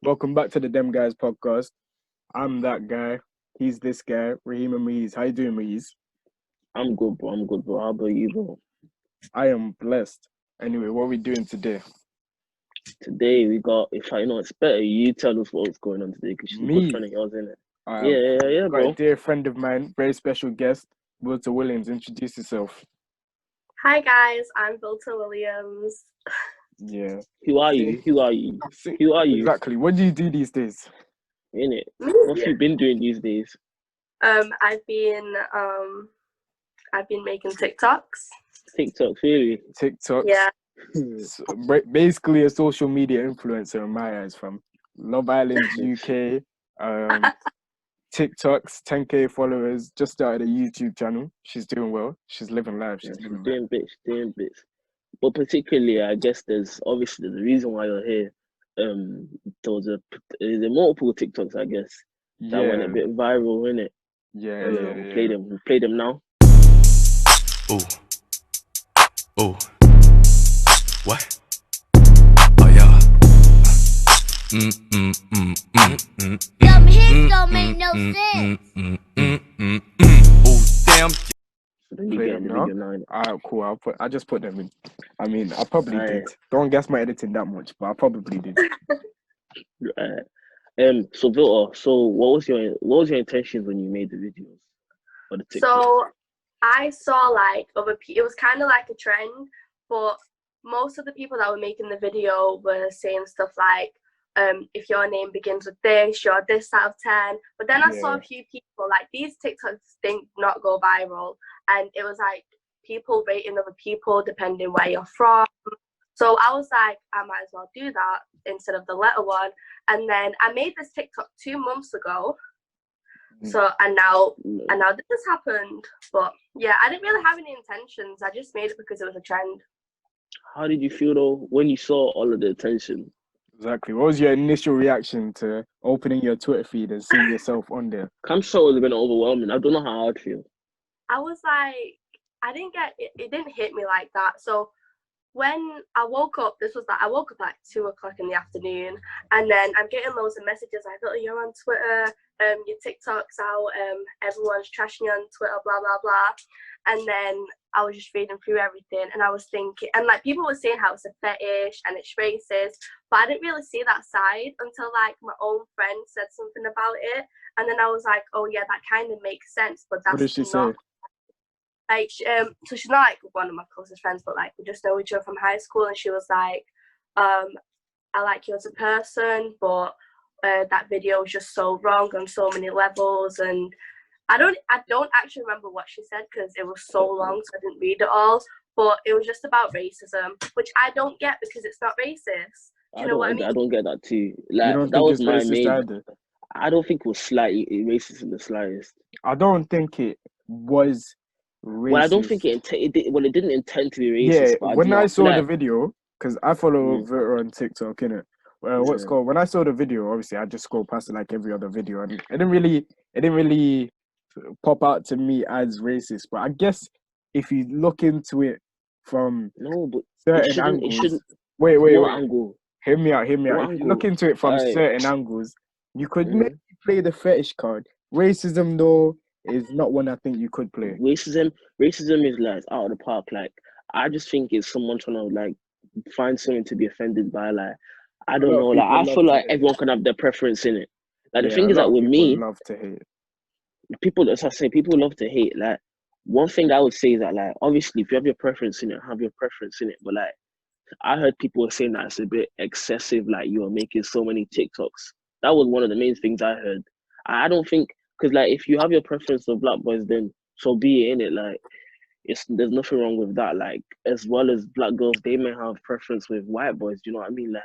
Welcome back to the Dem Guys podcast. I'm that guy. He's this guy, Raheem Ameez. How you doing, Ameez? I'm good, bro. How about you, bro? I am blessed. Anyway, what are we doing today? Today we got, it's better you tell us what's going on today because she's a good Me. friend of yours, isn't it? Yeah, got a bro. dear friend of mine, very special guest, Vilte Williams. Introduce yourself. Hi guys, I'm Vilte Williams. Yeah. Who are you? Who are you? Exactly. What do you do these days? Innit? What have you been doing these days? I've been making TikToks. TikTok, really? TikToks. Yeah. So, basically a social media influencer in my eyes, from Love Island UK, TikToks, 10k followers, just started a YouTube channel. She's doing well. She's living life. She's doing bits. But particularly, I guess there's a reason why you're here. There's multiple TikToks, I guess, that went a bit viral, innit? Yeah. We play them now. Oh. What? Oh yeah. Some hits don't make no sense. Oh damn. So then you get in the video now. Alright, cool. I just put them in. I mean, I probably did. Don't guess my editing that much, but I probably did. So Vilte, what was your intentions when you made the videos for the TikTok? So I saw like it was kind of like a trend, but most of the people that were making the video were saying stuff like, if your name begins with this, you're this out of 10. But then I saw a few people, like, these TikToks did not go viral, and it was like people rating other people depending where you're from. So I was like, I might as well do that instead of the letter one. And then I made this TikTok 2 months ago. So and now this happened. But yeah, I didn't really have any intentions. I just made it because it was a trend. How did you feel though when you saw all of the attention? Exactly. What was your initial reaction to opening your Twitter feed and seeing yourself on there? I'm sure it was been overwhelming. I don't know how I'd feel. I was like, I didn't get it. It didn't hit me like that. So when I woke up, I woke up like 2 o'clock in the afternoon, and then I'm getting loads of messages like, "Oh, you're on Twitter. Your TikTok's out. Everyone's trashing you on Twitter, blah blah blah." And then I was just reading through everything, and I was thinking, and like people were saying how it's a fetish and it's racist, but I didn't really see that side until like my own friend said something about it, and then I was like, "Oh yeah, that kind of makes sense." But that's what did she not. say? Like, so she's not like one of my closest friends, but like we just know each other from high school, and she was like, I like you as a person, but that video was just so wrong on so many levels. And I don't actually remember what she said because it was so long, so I didn't read it all. But it was just about racism, which I don't get because it's not racist. Do you know what I mean? I don't get that too. You Like, don't that think was it's my racist main. either? I don't think it was slightly racist in the slightest. I don't think it was racist. Well, I don't think it didn't intend to be racist. Yeah, but when I saw the video, because I follow Vilte on TikTok, innit? When I saw the video, obviously I just scrolled past it like every other video, and it didn't really pop out to me as racist. But I guess if you look into it from certain angles, wait. Angle? Hear me out. What If you look into it from certain angles, you could maybe play the fetish card. Racism, though, is not one I think you could play. Racism is like out of the park. Like, I just think it's someone trying to like find something to be offended by. Like, I don't know. Like, I feel like everyone can have their preference in it. Like, the thing is that with me, love to hate. People, as I say, people love to hate. Like, one thing that I would say is that, like, obviously, if you have your preference in it, have your preference in it. But like, I heard people saying that it's a bit excessive. Like, you are making so many TikToks. That was one of the main things I heard. I don't think, because like, if you have your preference of black boys, then so be it, in it. Like, there's nothing wrong with that. Like, as well as black girls, they may have preference with white boys. Do you know what I mean? Like,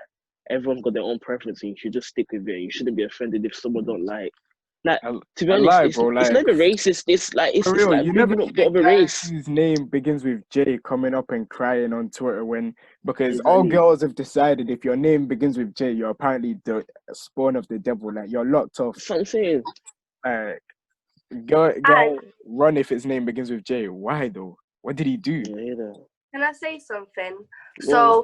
everyone's got their own preference, and you should just stick with it. You shouldn't be offended if someone don't like. Like, to be honest, it's never racist. It's like it's like you never up the other race. Whose name begins with J coming up and crying on Twitter because all girls have decided if your name begins with J, you're apparently the spawn of the devil. Like, you're locked off. That's what I'm saying. Girl, run if his name begins with J. Why though? What did he do? Can I say something? So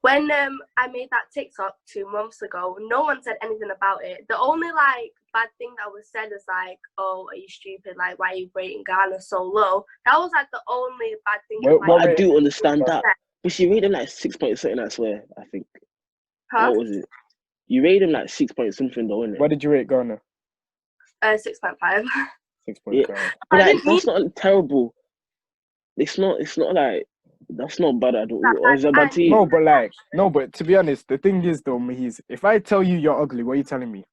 when I made that TikTok 2 months ago, no one said anything about it. The only like bad thing that was said is like, "Oh, are you stupid? Like, why are you rating Ghana so low?" That was like the only bad thing. Well, I do understand that, but she rated him like 6 point something. I swear, I think. Huh? What was it? You rated him like 6 point something, though, innit? What did you rate Ghana? 6.5. 6.5. Yeah, but like, that's not terrible. It's not like that's not bad at all. Or is that bad to you? No, but to be honest, the thing is though, Mahiz, if I tell you you're ugly, what are you telling me?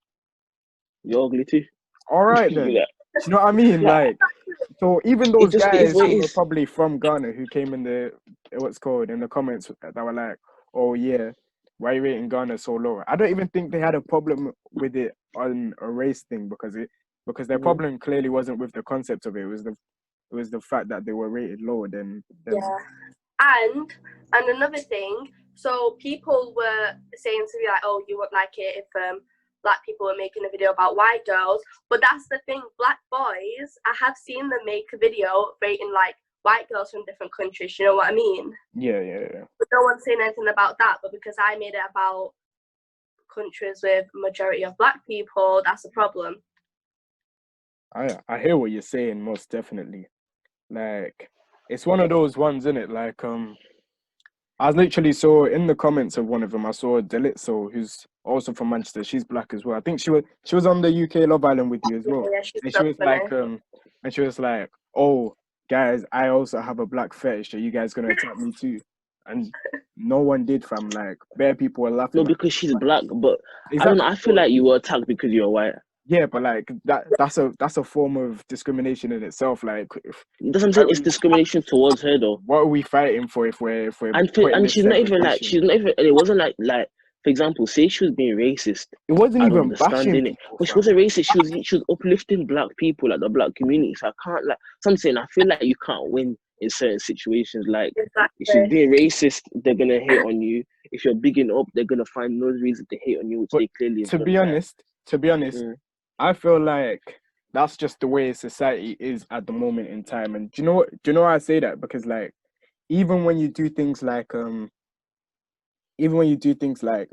You're ugly too. All right then. Yeah. You know what I mean? Like, so even those guys who were probably from Ghana who came in the in the comments that were like, "Oh yeah, why are you rating Ghana so low?" I don't even think they had a problem with it on a race thing because their problem clearly wasn't with the concept of it. It was the fact that they were rated lower than Yeah. And another thing, so people were saying to me like, "Oh, you wouldn't like it if black people were making a video about white girls," but that's the thing. Black boys, I have seen them make a video rating like white girls from different countries. You know what I mean? Yeah. But no one's saying anything about that. But because I made it about countries with majority of black people, that's a problem. I hear what you're saying, most definitely. Like, it's one of those ones, isn't it? Like, I was literally saw in the comments of one of them, I saw Delitso, who's also from Manchester. She's black as well. I think she was on the UK Love Island with you as well. Yeah, and she was like, "Oh, guys, I also have a black fetish. Are you guys gonna attack me too?" And no one did, fam. Like, bare people were laughing. No, because she's black, but exactly. I don't know. I feel like you were attacked because you're white. Yeah, but like that's a form of discrimination in itself. Like, that's what I'm saying. It's discrimination towards her, though. What are we fighting for if we're and she's not even like it wasn't like for example, say she was being racist. It wasn't even bashing it, but she wasn't racist. She was uplifting black people, like the black community. So I can't like. So I'm saying I feel like you can't win in certain situations. Like if she's being racist, they're gonna hate on you. If you're bigging up, they're gonna find no reason to hate on you, which they clearly. To be honest. I feel like that's just the way society is at the moment in time. And do you know why I say that? Because like, even when you do things like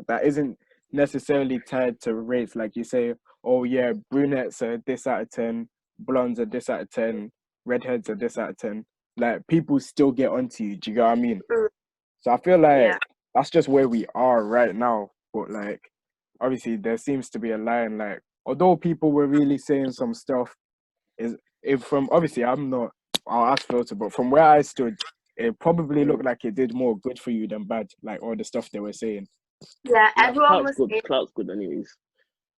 that isn't necessarily tied to race, like you say, "Oh yeah, brunettes are this out of 10, blondes are this out of 10, redheads are this out of 10. Like, people still get onto you. Do you get what I mean? So I feel like that's just where we are right now. But like, obviously there seems to be a line, like, although people were really saying some stuff, obviously I'll ask Filter, but from where I stood, it probably looked like it did more good for you than bad, like all the stuff they were saying. Yeah, everyone was good. Clout's good anyways.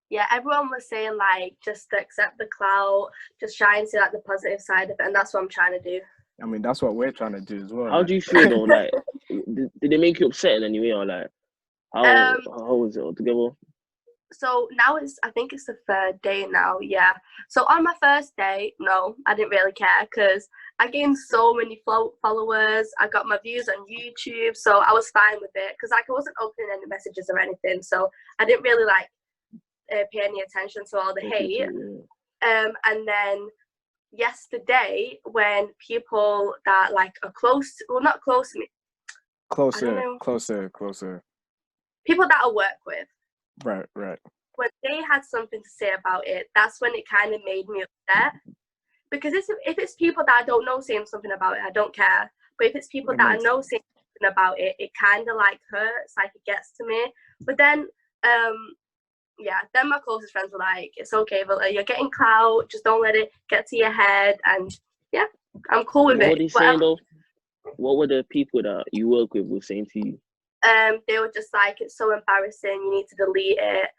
Yeah, everyone was saying like just to accept the clout, just try and see like the positive side of it, and that's what I'm trying to do. I mean, that's what we're trying to do as well. How do you feel though? Like, did they make you upset in any way, or like, how was it altogether? So now I think it's the 3rd day now, yeah. So on my first day, no, I didn't really care because I gained so many followers. I got my views on YouTube, so I was fine with it because like I wasn't opening any messages or anything, so I didn't really like pay any attention to all the hate. And then yesterday, when people that like are not close to me, closer, people that I work with. Right. When they had something to say about it, that's when it kind of made me upset. Because if it's people that I don't know saying something about it, I don't care. But if it's people that I know saying something about it, it kind of like hurts, like it gets to me. But then, then my closest friends were like, "It's okay, but you're getting clout. Just don't let it get to your head." And yeah, I'm cool with it. What are they saying though? What were the people that you work with were saying to you? They were just like, "It's so embarrassing. You need to delete it.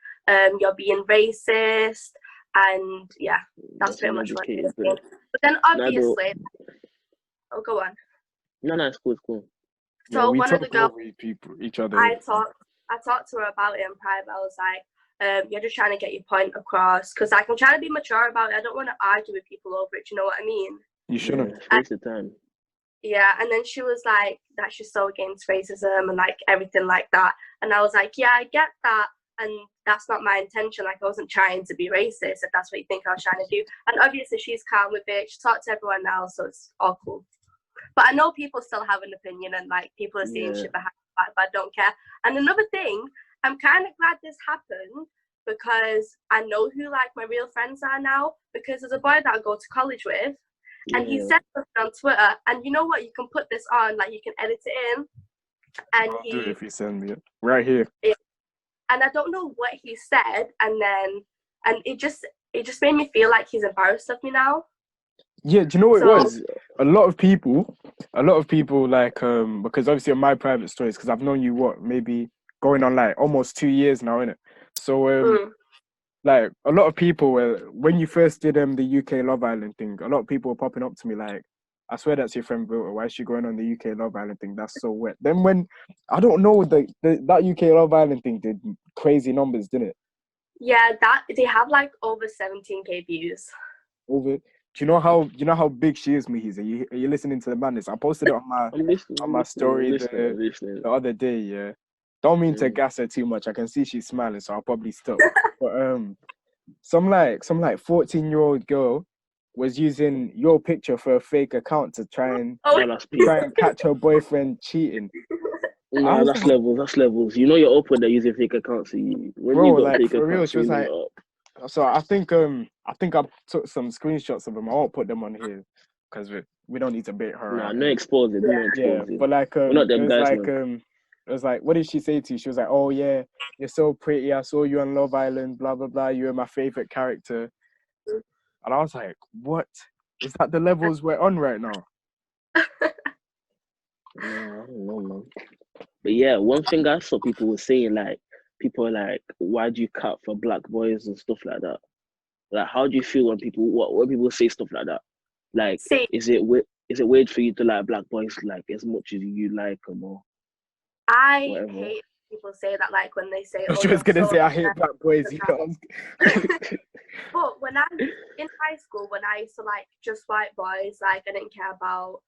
You're being racist." And yeah, that's pretty much what it is. But then obviously, go on. No, it's cool. So one of the girls, each other. I talked to her about it in private. I was like, "You're just trying to get your point across," because like I'm trying to be mature about it. I don't want to argue with people over it. You know what I mean? You shouldn't. Waste of time. Yeah, and then she was like that she's so against racism and like everything like that. And I was like, yeah, I get that. And that's not my intention. Like, I wasn't trying to be racist, if that's what you think I was trying to do. And obviously she's calm with it. She talked to everyone now, so it's all cool. But I know people still have an opinion and like people are saying shit behind I don't care. And another thing, I'm kind of glad this happened because I know who like my real friends are now, because there's a boy that I go to college with, and he said something on Twitter, and you know what, you can put this on, like you can edit it in, and I'll do it if you send me it right here. And I don't know what he said, and it just made me feel like he's embarrassed of me now. Yeah, do you know what it was? A lot of people like because obviously on my private stories, because I've known you maybe going on like almost 2 years now, innit? So like a lot of people when you first did the UK Love Island thing, a lot of people were popping up to me like, I swear that's your friend Vilte. Why is she going on the UK Love Island thing? That's so wet. Then when I don't know, that UK Love Island thing did crazy numbers, didn't it? Yeah, that they have like over 17k views. Over. Do you know how big she is, Mihiz? Are you listening to the madness? I posted it on my story the other day. Yeah, don't mean to gas her too much. I can see she's smiling, so I'll probably stop. But some 14-year-old girl was using your picture for a fake account to try and catch her boyfriend cheating. Nah, that's levels. You know you're up when they're using fake accounts. Bro, like for real, she was like. So I think I took some screenshots of them. I won't put them on here because we don't need to bait her. Nah, no exposing. Yeah, but like we're not them guys, man. It was like, what did she say to you? She was like, oh yeah, you're so pretty. I saw you on Love Island. Blah blah blah. You were my favorite character. And I was like, what? Is that the levels we're on right now? I don't know, man. But yeah, one thing I saw people were saying, like, people are like, why do you cut for black boys and stuff like that? Like, how do you feel when people say stuff like that? Like, is it weird for you to like black boys like as much as you like them or? I whatever? hate people say that, like when they say. She was gonna say I hate black boys. You know? But when I was in high school, when I used to like just white boys, like I didn't care about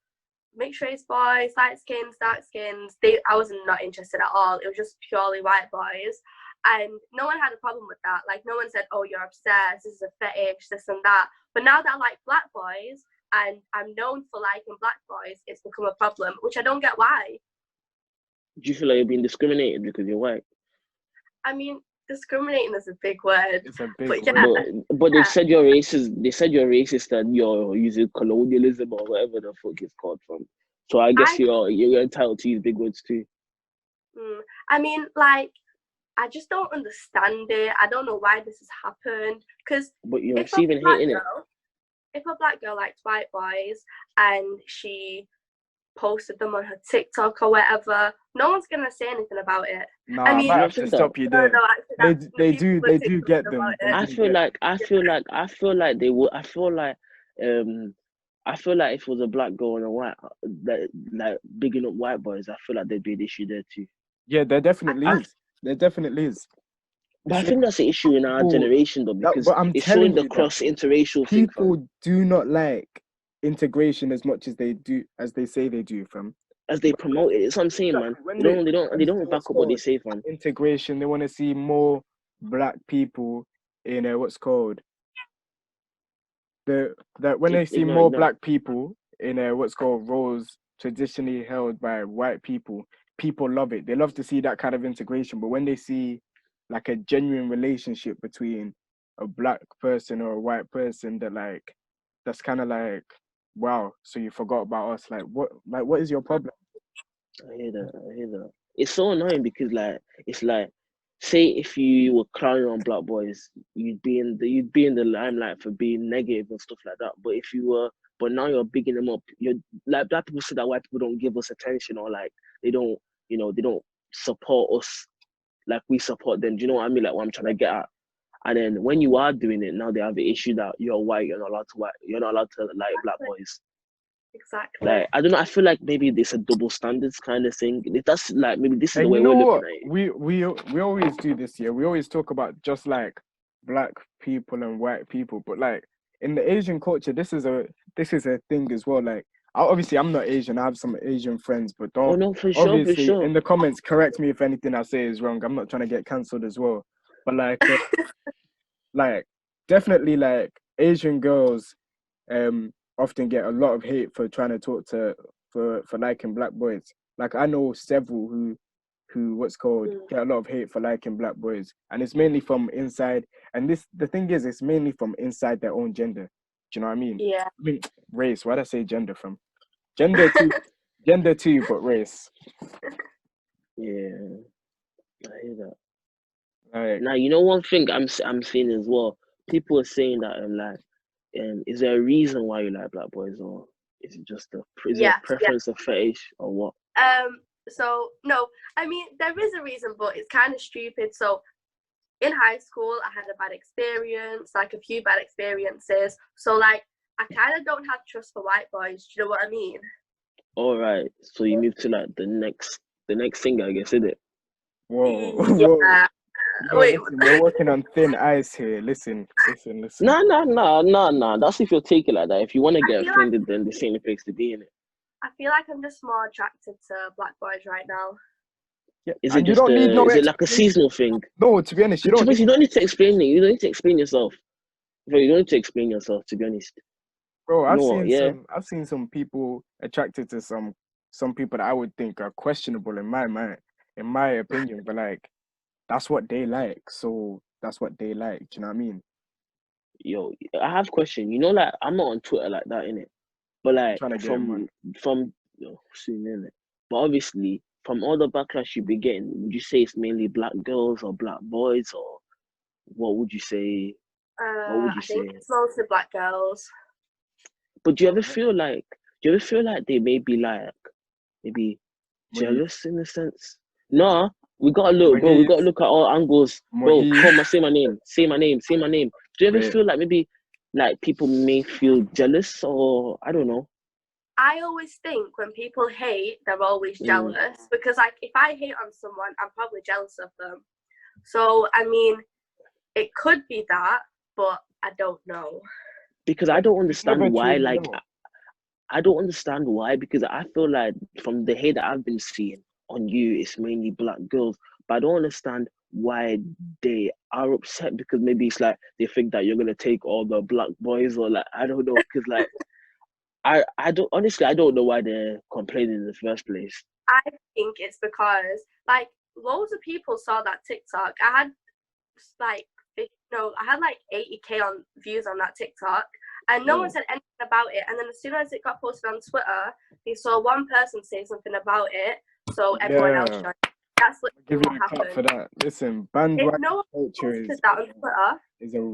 mixed race boys, light skins, dark skins. I was not interested at all. It was just purely white boys. And no one had a problem with that. Like no one said, oh, you're obsessed, this is a fetish, this and that. But now that I like black boys and I'm known for liking black boys, it's become a problem, which I don't get why. Do you feel like you're being discriminated because you're white? I mean, discriminating is a big word. It's a big word. But they said you're racist. They said you're racist and you're using colonialism or whatever the fuck it's called from. So I guess you're entitled to use big words too. I mean, like, I just don't understand it. I don't know why this has happened. But you're receiving hate, innit? If a black girl likes white boys and she posted them on her TikTok or whatever, no one's gonna say anything about it. No, I mean, I have to stop you there. No, they do get them. I feel like they would. I feel like if it was a black girl and a white, like bigging up white boys, I feel like there'd be an issue there too. Yeah, there definitely is. There definitely is. But I think that's an issue in our generation though, because it's showing the cross-interracial thing. People do not like integration as much as they say they do, fam. As they promote it, it's what I'm saying, man. They don't back up what they say, fam. Integration. They want to see more black people in what's called when they see more black people in what's called roles traditionally held by white people, people love it. They love to see that kind of integration. But when they see like a genuine relationship between a black person or a white person, that's kind of like, wow, so you forgot about us. What is your problem? I hear that. It's so annoying because it's like, say if you were clowning on black boys, you'd be in the limelight for being negative and stuff like that. But now you're bigging them up. You're like, black people say that white people don't give us attention, or like they don't support us like we support them. Do you know what I mean? Like what I'm trying to get at. And then when you are doing it, now they have the issue that you're white, you're not allowed to like black boys. Exactly. Like I don't know. I feel like maybe there's a double standards kind of thing. That's like maybe this is the way we're looking at it. We always do this here. We always talk about just like black people and white people, but like in the Asian culture, this is a thing as well. Like obviously I'm not Asian. I have some Asian friends, but don't. Oh no, for sure. In the comments, correct me if anything I say is wrong. I'm not trying to get cancelled as well. But like, like definitely like Asian girls, often get a lot of hate for trying to talk for liking black boys. Like I know several who who get a lot of hate for liking black boys, and it's mainly from inside. And the thing is, it's mainly from inside their own gender. Do you know what I mean? Yeah. I mean race. Why did I say gender from? Gender too, gender too, but race. Yeah, I hear that. Like, Now, you know one thing I'm seeing as well. People are saying that is there a reason why you like black boys, or is it just is it a preference of fetish or what? So no, I mean there is a reason, but it's kind of stupid. So in high school, I had a bad experience, like a few bad experiences. So like I kind of don't have trust for white boys. Do you know what I mean? All right. So you move to like the next thing, I guess, isn't it? whoa, Yeah. whoa. No, Wait. listen, we're working on thin ice here. Listen. No. That's if you'll take it like that. If you want to get offended, then this ain't the place to be in it. I feel like I'm just more attracted to black boys right now. Yeah. Is it just is it like a seasonal thing? No, to be honest, you don't need to explain it. You don't need to explain yourself. Bro, you don't need to explain yourself, to be honest. Bro, I've seen some people attracted to some people that I would think are questionable in my opinion, but like that's what they like, so that's what they like. Do you know what I mean? Yo, I have a question. You know, like I'm not on Twitter like that, innit? But like from soon, innit? But obviously, from all the backlash you've been getting, would you say it's mainly black girls or black boys, or what would you say? I think it's mostly black girls. But do you ever feel like they may be like maybe jealous in a sense? No, we gotta look, bro. We gotta look at all angles, bro. Come on, say my name. Do you ever feel like maybe like people may feel jealous, or I don't know? I always think when people hate, they're always jealous because like if I hate on someone, I'm probably jealous of them. So I mean, it could be that, but I don't know. Because I don't understand why. Like, I don't understand why. Because I feel like from the hate that I've been seeing on you, it's mainly black girls. But I don't understand why they are upset. Because maybe it's like they think that you're gonna take all the black boys, or like I don't know. Because like I don't know why they're complaining in the first place. I think it's because like loads of people saw that TikTok. I had like 80k on views on that TikTok, and no one said anything about it. And then as soon as it got posted on Twitter, they saw one person say something about it, so everyone else joined. That's what happened. For that. Listen, bandwagon if no one posted that on Twitter,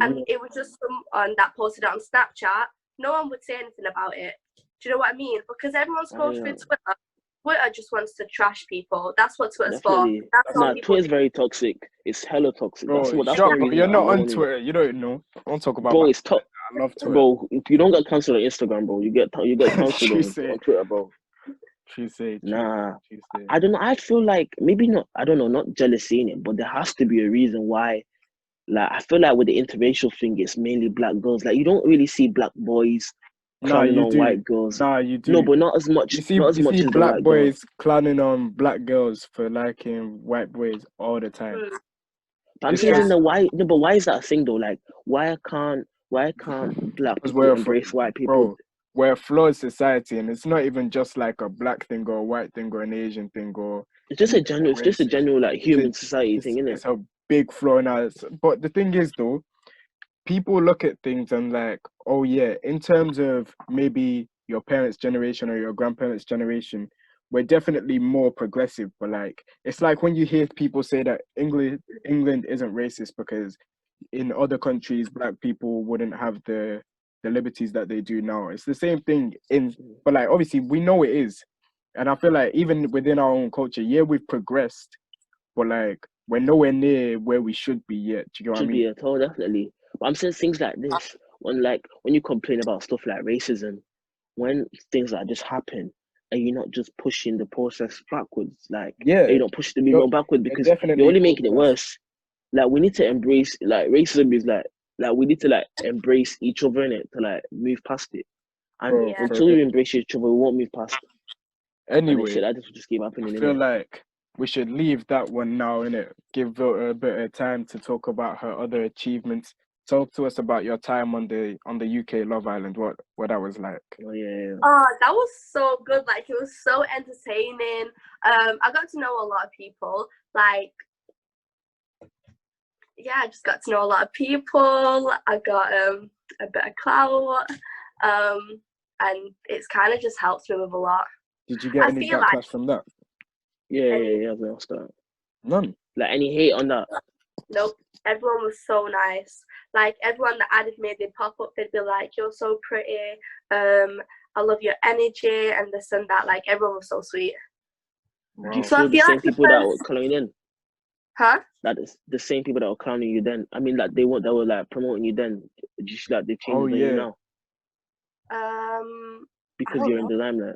and it was just someone that posted it on Snapchat, no one would say anything about it. Do you know what I mean? Because everyone scrolls through Twitter. Twitter just wants to trash people. That's what Twitter's for. Twitter's very toxic. It's hella toxic. Bro, you're not on Twitter. You don't know. I won't talk about. Bro, it's toxic. I love Twitter. Bro, if you don't get cancelled on Instagram, bro, you get cancelled on Twitter, bro. Nah, I don't know. I feel like maybe not. I don't know. Not jealousy in it, but there has to be a reason why. Like I feel like with the interracial thing, it's mainly black girls. Like you don't really see black boys clowning on white girls. Nah, you do. No, but not as much. You see black boys clowning on black girls for liking white boys all the time. But I'm saying but why is that a thing though? Like why can't black people embrace white people? Bro, we're a flawed society, and it's not even just like a black thing or a white thing or an Asian thing or. It's just a general like human society thing, isn't it? It's a big flaw now. But the thing is though, people look at things and like, oh yeah, in terms of maybe your parents' generation or your grandparents' generation, we're definitely more progressive. But like, it's like when you hear people say that England isn't racist because in other countries black people wouldn't have the liberties that they do now. It's the same thing but like obviously we know it is, and I feel like even within our own culture, yeah, we've progressed, but like we're nowhere near where we should be yet. Do you know what I mean? Should be at all, definitely. But I'm saying things like this when you complain about stuff like racism, when things like this happen, and you're not just pushing the process backwards, like you're not pushing the movement backwards because you're only making it worse. Like we need to embrace like racism is like we need to like embrace each other in it to like move past it. And until we embrace each other, we won't move past it. Anyway, that just keep happening. I feel like we should leave that one now, innit? Give Vilte a bit of time to talk about her other achievements. talk to us about your time on the UK Love Island. What that was like. Oh yeah. Oh, that was so good. Like, it was so entertaining. I got to know a lot of people. Like, yeah, I just got to know a lot of people. I got a bit of clout. And it's kind of just helped me with a lot. Did you get any backlash from that? Yeah. That's that. None. Like any hate on that? Nope. Everyone was so nice. Like, everyone that added me, they'd pop up, they'd be like, "You're so pretty. I love your energy," and this and that. Like, everyone was so sweet. Wow. Do you So feel I the feel same like the people that were first- clowning you then? Huh? That is the same people that were clowning you then. I mean, like they were like promoting you then. Do you see like they changed on you now? Because don't you're in know. the limelight.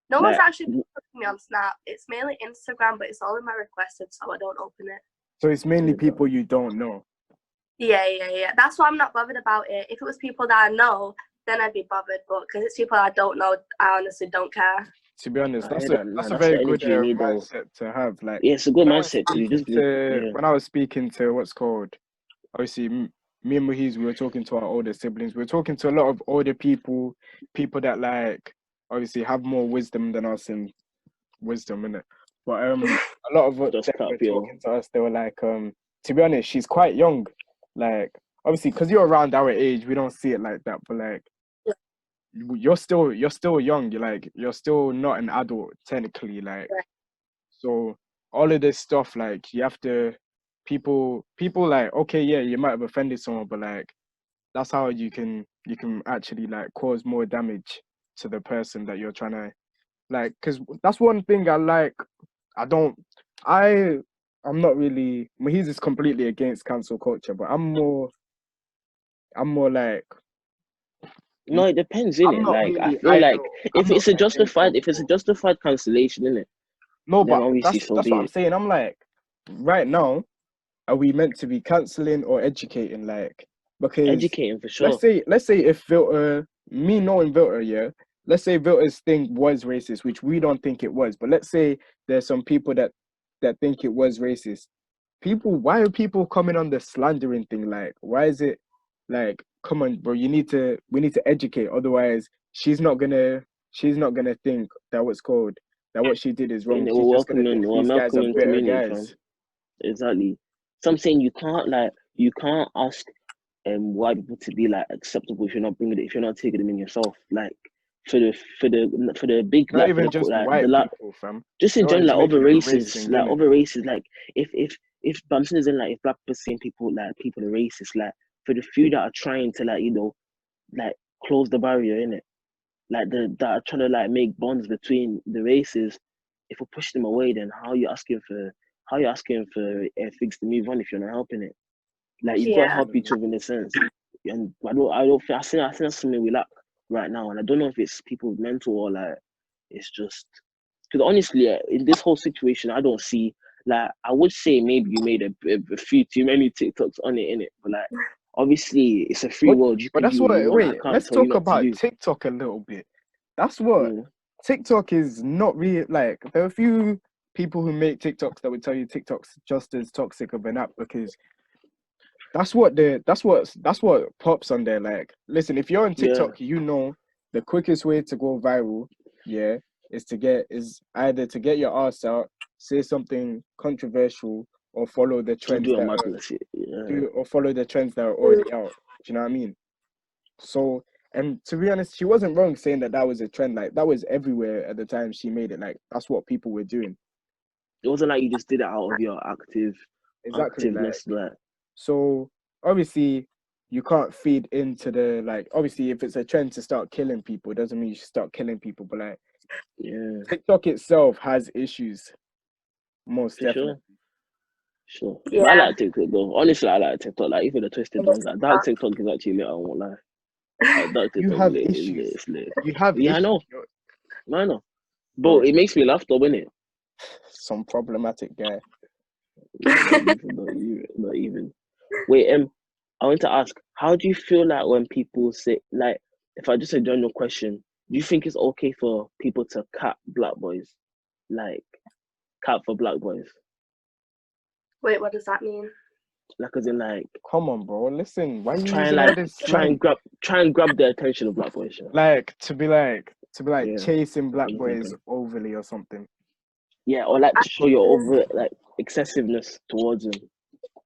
No one's Like, actually putting me on Snap. It's mainly Instagram, but it's all in my requested, so I don't open it. So it's mainly people you don't know. Yeah. That's why I'm not bothered about it. If it was people that I know, then I'd be bothered. But because it's people I don't know, I honestly don't care. To be honest, I that's hear a that. that's Nah, a that's the very good energy you need, though. mindset to have. Like, Yeah, it's a good when I was mindset because you speaking just to- when I was speaking to what's called, obviously me and Muhiz, we were talking to our older siblings. We were talking to a lot of older people that like obviously have more wisdom than us in wisdom, innit? But a lot of what Just them cut were up your- talking to us, they were like, to be honest, she's quite young. Like, obviously, because you're around our age, we don't see it like that. But like, you're still young. You're still not an adult technically. Like, so all of this stuff, like, you have to people like, okay, yeah, you might have offended someone, but like, that's how you can actually like cause more damage to the person that you're trying to like. Because that's one thing I like. I'm not really. Muhiz is completely against cancel culture, but I'm more like. No, it depends, I'm innit? not Like I really feel like idle. if I'm it's a not against justified cancellation, innit? No, then but obviously so that's be what I'm it. saying. I'm like, right now, are we meant to be cancelling or educating? Like, because Educating for sure. let's say if Vilte, me knowing Vilte, yeah, let's say Vilte's thing was racist, which we don't think it was, but let's say there's some people that think it was racist. Why are people coming on the slandering thing? Like, why is it like, come on, bro, we need to educate, otherwise she's not gonna think that what she did is wrong. In a She's just gonna think welcoming or these guys are welcoming bitter community, fam. guys. Exactly. So I'm saying you can't ask white people to be like acceptable if you're not taking them in yourself. Like for the big Not like even for the just like white the people, fam. just in You're general, always like making it a race thing, innit? other races, like if but I'm saying is in like if black people saying people are racist, like for the few that are trying to like close the barrier in it, like that are trying to like make bonds between the races. If we push them away, then how you asking for things to move on if you're not helping it? Like you've got to help each other in a sense. And I think that's something we lack right now, and I don't know if it's people's mental or like it's just because honestly, in this whole situation, I don't see like I would say maybe you made a few too many TikToks on it in it, but like obviously it's a free world. You But can that's do what you what. want. Wait, I can't let's tell you talk not to about do. TikTok a little bit. That's what TikTok is not really like. There are a few people who make TikToks that would tell you TikTok's just as toxic of an app because that's what pops on there. Like, listen, if you're on TikTok, you know the quickest way to go viral, yeah, is either to get your ass out, say something controversial, or follow the trends or follow the trends that are already out. Do you know what I mean? So, and to be honest, she wasn't wrong saying that was a trend. Like, that was everywhere at the time she made it. Like, that's what people were doing. It wasn't like you just did it out of your activeness. Like, so obviously you can't feed into the like. Obviously, if it's a trend to start killing people, it doesn't mean you should start killing people. But like, TikTok itself has issues, most definitely. Sure. Yeah. But I like TikTok though. Honestly, I like TikTok. Like even the twisted ones. Like that TikTok is actually lit. I won't lie. That TikTok You have lit, issues. it's lit. You have issues. I know. But it makes me laugh though, innit? Some problematic guy. Not even. Wait, I want to ask, how do you feel like when people say, like, if I just a general question, do you think it's okay for people to cap black boys? Like, cap for black boys? Wait, what does that mean? Like as in like Come on, bro. Listen, why are you try and using all like this try slang? and grab the attention of black boys. Yeah. Like to be like Yeah. chasing black I'm boys thinking. overly or something. Yeah, or like to show your over like excessiveness towards them.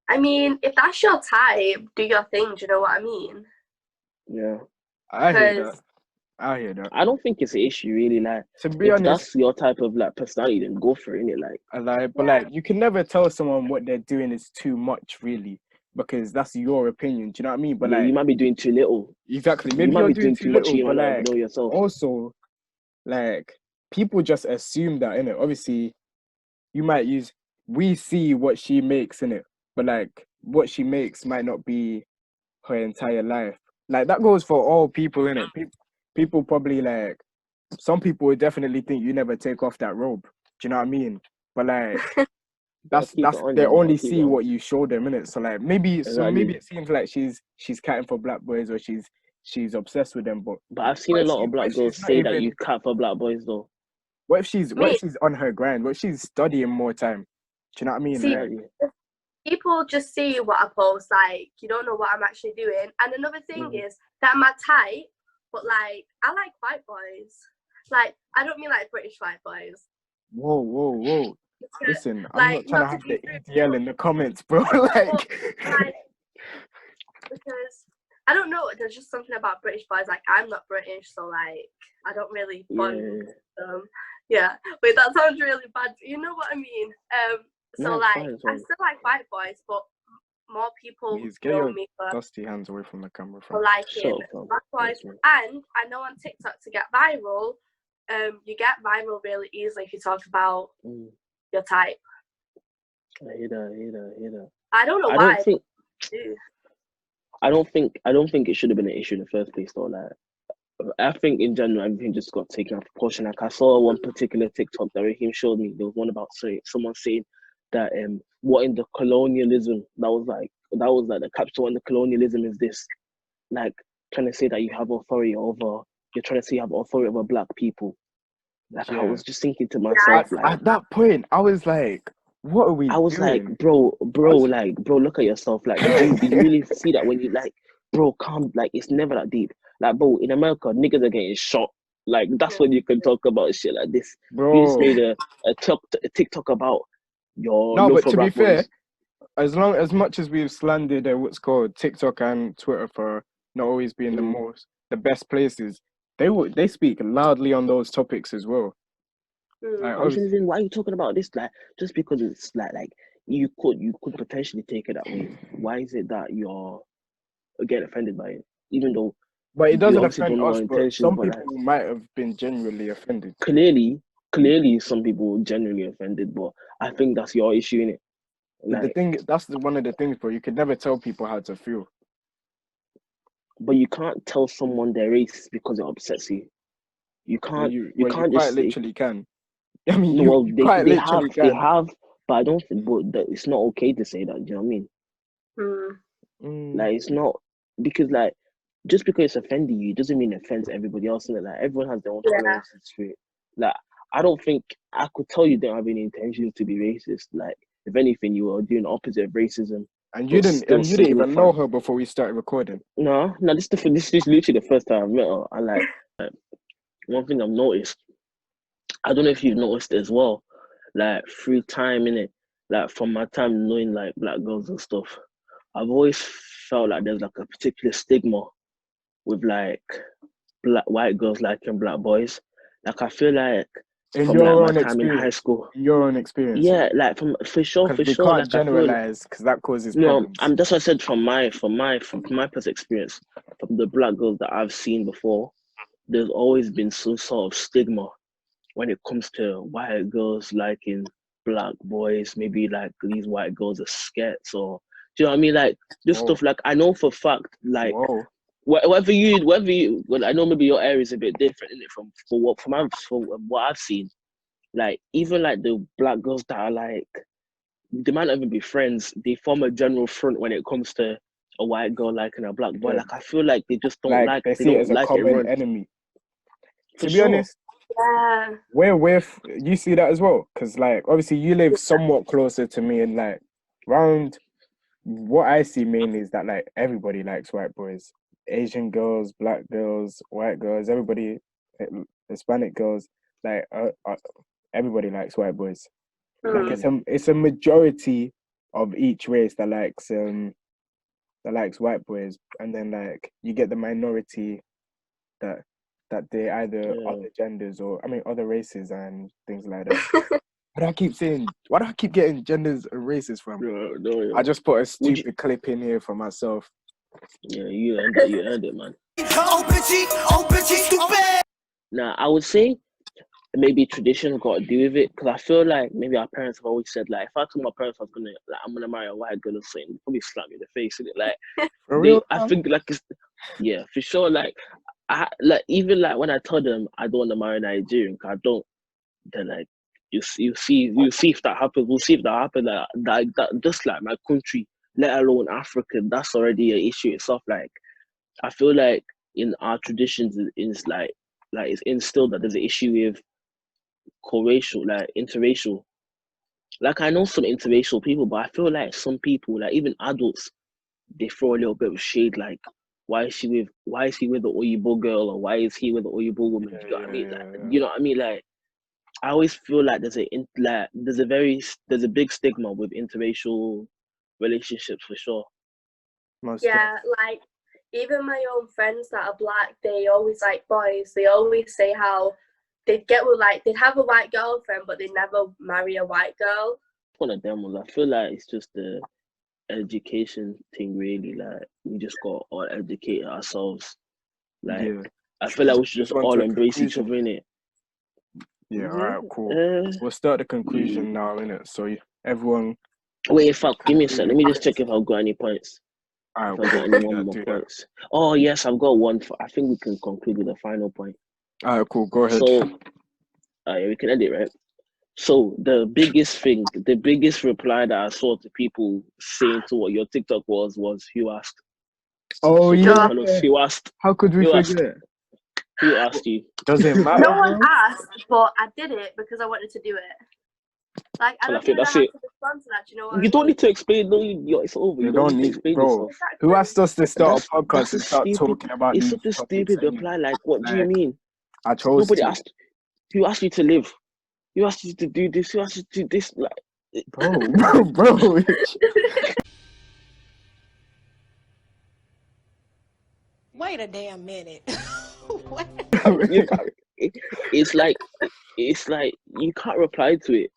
I mean, if that's your type, do your thing. Do you know what I mean? Yeah. I hear that. Because I hear that. I don't think it's an issue really. Like To be if honest, that's your type of like personality, then go for it, innit? Like I like, but like you can never tell someone what they're doing is too much, really, because that's your opinion. Do you know what I mean? But yeah, like you might be doing too little. exactly, You maybe might you're be doing doing too too much. little, You but might not like know yourself. also like people just assume that in it. Obviously, you might use we see what she makes in it, but like what she makes might not be her entire life. Like that goes for all people in it. People probably like some people would definitely think you never take off that robe. Do you know what I mean? But like Gotta keep it that's on. they You gotta only keep it see on. what you show them in it. So like maybe Exactly. it seems like she's catting for black boys or she's obsessed with them. But But I've seen what a if lot of what black if girls she's not say that you even cat for black boys though. what if me, she's on her grind? What if she's studying more time? Do you know what I mean? see, Like, Exactly. people just see what I post. Like, you don't know what I'm actually doing. And another thing Mhm. is that my type, but like, I like white boys. Like, I don't mean like British white boys. whoa. Listen, I'm Like, not trying to not to have be the rude, EDL in the comments, bro. Like, like, because I don't know, there's just something about British boys. Like, I'm not British, so like, I don't really bond Yeah. them. Yeah, wait, that sounds really bad. You know what I mean? So No, it's like, fine, it's I fine. still like white boys, but more people please get know your me for dusty hands away from the camera, for fam. liking Shut up, fam. black boys. Thanks, man. And I know on TikTok to get viral, you get viral really easily if you talk about your type. I hear that. I don't know I why. don't think But I do. I don't think it should have been an issue in the first place though. Like I think in general everything just got taken out of proportion. Like I saw one particular TikTok that Raheem showed me. There was one about someone saying that what in the colonialism that was like the capsule in the colonialism is this, like trying to say that you have authority over you're trying to say you have authority over black people. Like I Yeah. was just thinking to myself, like At that point, I was like, what are we I was like, doing? bro, look at yourself. Like, did you really see that when you like, bro, calm, like it's never that deep. Like, bro, in America, niggas are getting shot. Like, that's when you can talk about shit like this. You just Bro. made a TikTok about your No, love but for to be black boys. fair, as much as we've slandered what's called TikTok and Twitter for not always being the best places, they speak loudly on those topics as well. Like, I'm obviously, saying, why are you talking about this? Like, just because it's like you could potentially take it that way. Why is it that you're getting offended by it? Even though but it you doesn't obviously offend don't know our us. But intentions, some but like people might have been genuinely offended. clearly some people were genuinely offended, but I think that's your issue, innit? But the Like, thing, that's one of the things, bro. You could never tell people how to feel. but you can't tell someone they're racist because it upsets you. You can't you You can't quite just say literally can. I mean, no. Well, you quite they literally can. have, but I don't think. But it's not okay to say that. Do you know what I mean? Like it's not because like just because it's offending you doesn't mean it offends everybody else. And like everyone has their own tolerances to it. Like I don't think I could tell you don't have any intentions to be racist. Like if anything, you were doing the opposite of racism. And you didn't even know her before we started recording. No, this is literally the first time I've met her. And like one thing I've noticed, I don't know if you've noticed as well, like through time in it, like from my time knowing like black girls and stuff, I've always felt like there's like a particular stigma with like white girls liking black boys. Like I feel like In from your like my own time in high experience. school. In your own experience. Yeah, like for sure. Because we Like can't I feel generalize because that causes no, problems. that's what I said from my personal experience, from the black girls that I've seen before, there's always been some sort of stigma when it comes to white girls liking black boys. Maybe like these white girls are skets or do you know what I mean? Like this stuff. Like I know for a fact, like whatever you, well, I know maybe your area is a bit different, isn't it? From what I've seen, like even like the black girls that are like they might not even be friends. They form a general front when it comes to a white girl liking a black boy. Yeah. Like I feel like they just don't like they they see it don't as a like common everyone. enemy. For To be sure. honest, you see that as well, because like obviously you live somewhat closer to me and like round what I see mainly is that like everybody likes white boys, Asian girls, black girls, white girls, everybody, Hispanic girls, like everybody likes white boys. Like it's a majority of each race that likes white boys, and then like you get the minority that they either other genders or other races and things like that. Why do I keep saying? Why do I keep getting genders and races from? No. I just put a stupid clip in here for myself. Yeah, you earned it, man. Now, I would say maybe tradition got to do with it, because I feel like maybe our parents have always said, like, if I told my parents I'm gonna marry a white girl or something, they'd probably slap me in the face, innit? Like, for real? I think like yeah, for sure. Like, even like when I told them I don't want to marry a Nigerian, cause I don't, then like you see if that happens. We'll see if that happens. Like that just like my country, let alone African, that's already an issue itself. Like, I feel like in our traditions is like it's instilled that there's an issue with co-racial, like interracial. Like, I know some interracial people, but I feel like some people, like even adults, they throw a little bit of shade, like, why is he with the Oyibo girl, or why is he with the Oyibo woman? You know what I mean? Like, you know what I mean? Like, I always feel like there's a big stigma with interracial relationships, for sure. Yeah, like even my own friends that are black, they always like boys. They always say how they'd have a white girlfriend, but they'd never marry a white girl. One of them ones. I feel like it's just the education thing, really. Like, we just got to educate ourselves. Like, I feel like we should just all embrace each other, innit? Yeah, alright, cool. We'll start the conclusion now, innit? So everyone. Wait, fuck, give me a sec. Let me just check if I've got any points. Alright, if I've got any more points. Oh yes, I've got one. I think we can conclude with the final point. Alright, cool. Go ahead. So, we can end it, right? So the biggest reply that I saw to people saying to what your TikTok was who asked. Oh, so yeah. Who asked? How could we forget? Who asked you? Doesn't matter. No one asked, but I did it because I wanted to do it. Like, I don't know how to respond to that. You know what? You don't need to explain. No, it's over. You don't need to explain yourself. Who asked us to start a podcast and start talking about it's these such a stupid reply. Like, what do you mean? I chose. Nobody asked. Who asked you to live? Who asked you to do this? Who asked you to do this? Like, bro. Wait a damn minute. What? It's like you can't reply to it.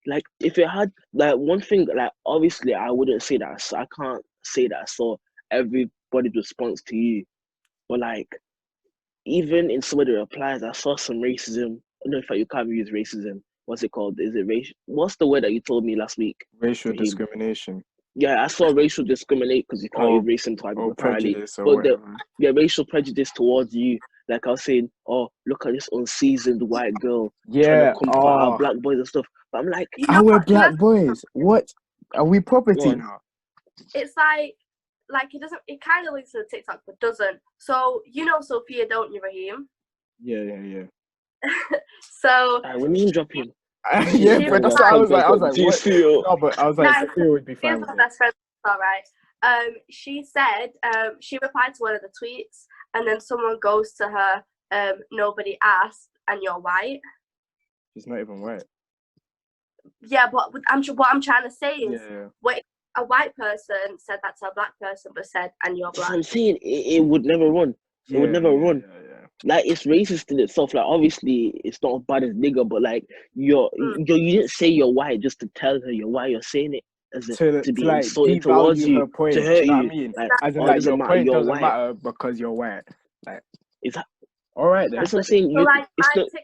Like, if it had, like, one thing, like, obviously I wouldn't say that. I can't say that I saw everybody's response to you, but like, even in some of the replies, I saw some racism. I don't know if you can't use racism. What's it called? Is it racial? What's the word that you told me last week? Racial discrimination. Yeah, I saw racial discrimination, because you can't use racism type of prejudice, but racial prejudice towards you. Like, I was saying, oh, look at this unseasoned white girl trying to come for our black boys and stuff. But I'm like, our black boys. What? Are we property now? It's like it kind of links to the TikTok, but doesn't. So, you know Sophia, don't you, Raheem? Yeah. So when you drop him. Yeah, but that's what I was like, what? No, but I was like, Sophia would be fine with it. Best friend, all right. She said, she replied to one of the tweets, and then someone goes to her, nobody asked, and you're white. She's not even white. Yeah, but what I'm trying to say is, what a white person said that to a black person, but said, and you're black. I'm saying it would never run. It would never run. Yeah. Like, it's racist in itself. Like, obviously, it's not as bad as nigger, but like, you didn't say you're white just to tell her you're white. You're saying it as to be like, insulting towards you, point, to hurt you. I mean? Like, as in, like, your point doesn't matter because you're white. Like, is that all right? Then. That's what I'm saying. So, like, my TikTok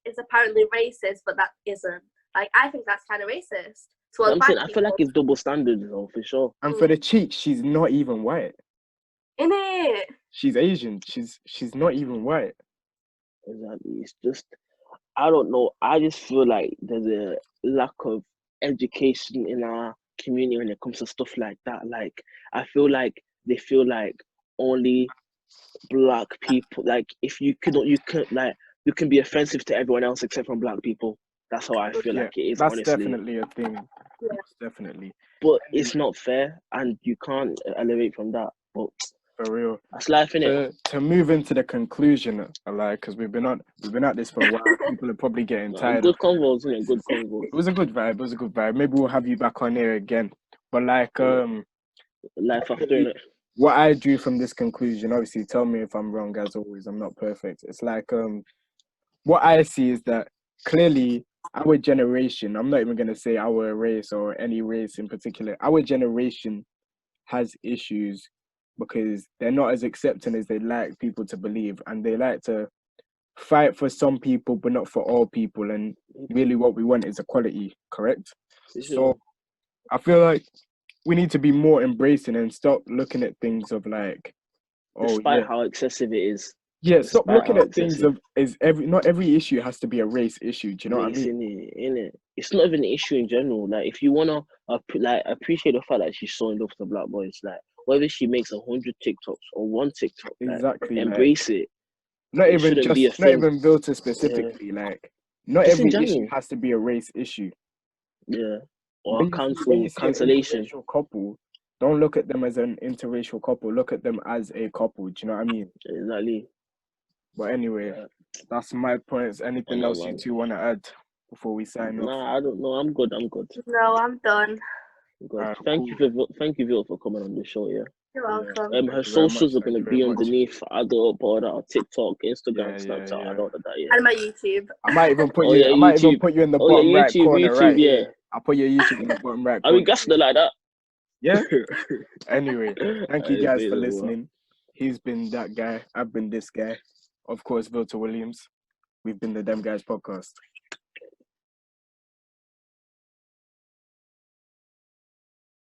is apparently racist, but that isn't. Like, I think that's kind of racist. I'm saying, I feel like it's double standards, though, for sure. And for the cheek, she's not even white. Innit? She's Asian. She's not even white. Exactly. It's just, I don't know. I just feel like there's a lack of education in our community when it comes to stuff like that. Like, I feel like they feel like only black people, like, if you can be offensive to everyone else except from black people. That's how I feel like it is. That's honestly. definitely a thing. definitely. But it's not fair, and you can't elevate from that. But For real. that's life, innit? To move into the conclusion, like, because we've been at this for a while. People are probably getting tired. Good convos, innit? Good convos. It was a good vibe. It was a good vibe. Maybe we'll have you back on here again. But like, life after, innit? What I drew from this conclusion, obviously, tell me if I'm wrong. As always, I'm not perfect. It's like, what I see is that clearly our generation. I'm not even gonna say our race or any race in particular. Our generation has issues because they're not as accepting as they like people to believe, and they like to fight for some people but not for all people, and really what we want is equality, correct? So I feel like we need to be more embracing and stop looking at things of like, despite how excessive it is. Yeah, stop looking at things of not every issue has to be a race issue. Do you know what I mean? Innit? It's not even an issue in general. Like, if you wanna appreciate the fact that she's so in love with the black boys, like whether she makes 100 TikToks or one TikTok, exactly, like, embrace it. Not even Vilte specifically. Yeah. Like, not just every issue has to be a race issue. Yeah, or when you see cancellation. An interracial couple, don't look at them as an interracial couple. Look at them as a couple. Do you know what I mean? Exactly. But anyway, that's my points. Anything else you two want to add before we sign off? Nah, I don't know. I'm good. No, I'm done. Good. Thank you, Vilte, for coming on the show. Yeah. You're welcome. Her socials are gonna be underneath. I go upload our TikTok, Instagram, Snapchat, and all of that. Yeah. And my YouTube. I might even put you. I might even put you in the bottom right corner, right? Yeah. I'll put your YouTube in the bottom right. Are we gassing like that? Yeah. Anyway, thank you guys for listening. He's been that guy. I've been this guy. Of course, Vilte Williams. We've been the Dem Guys Podcast.